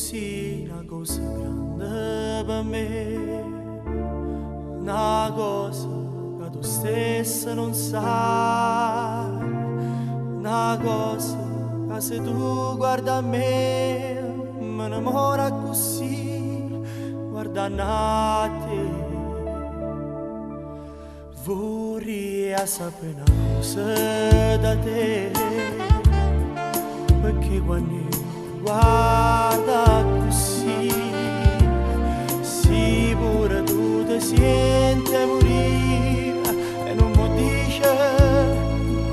sei una cosa grande per me, una cosa che tu stessa non sai, una cosa che se tu guarda a me mi innamora così, guardando a te. Vorrei sapere una cosa da te, perché quando io guarda così, sì pure tu ti senti morire e non mi dice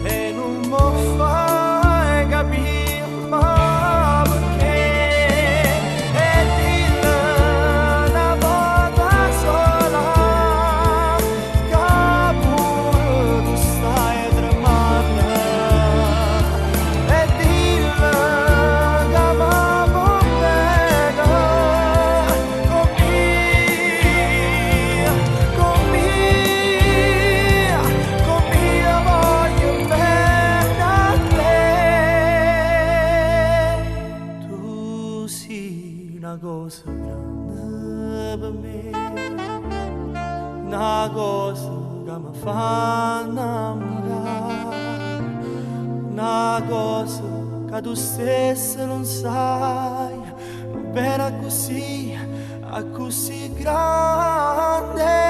e non mi fai capire ma perché. E dillo una volta sola che pure tu stai tremando, e dillo una cosa grande per me, una cosa che mi fa innamorare, una cosa che tu stessa non sai, non era così, così grande.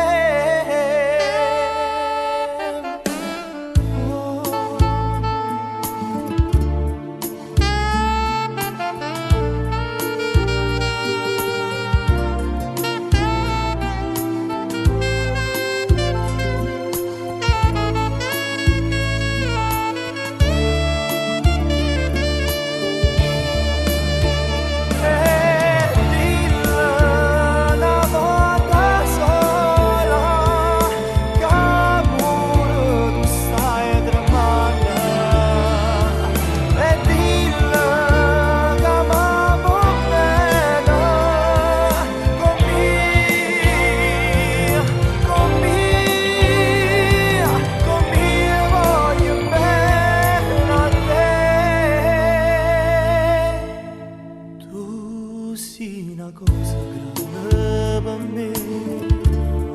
Sì, una cosa grande per me,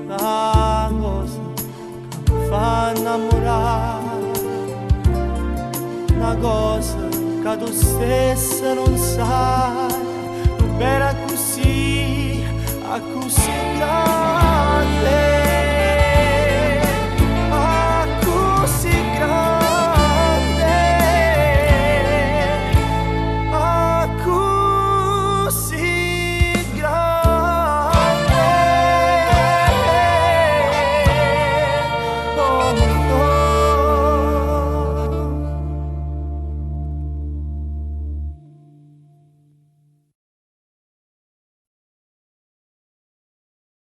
una cosa che mi fa innamorare, una cosa che tu stessa non sai, non era così, così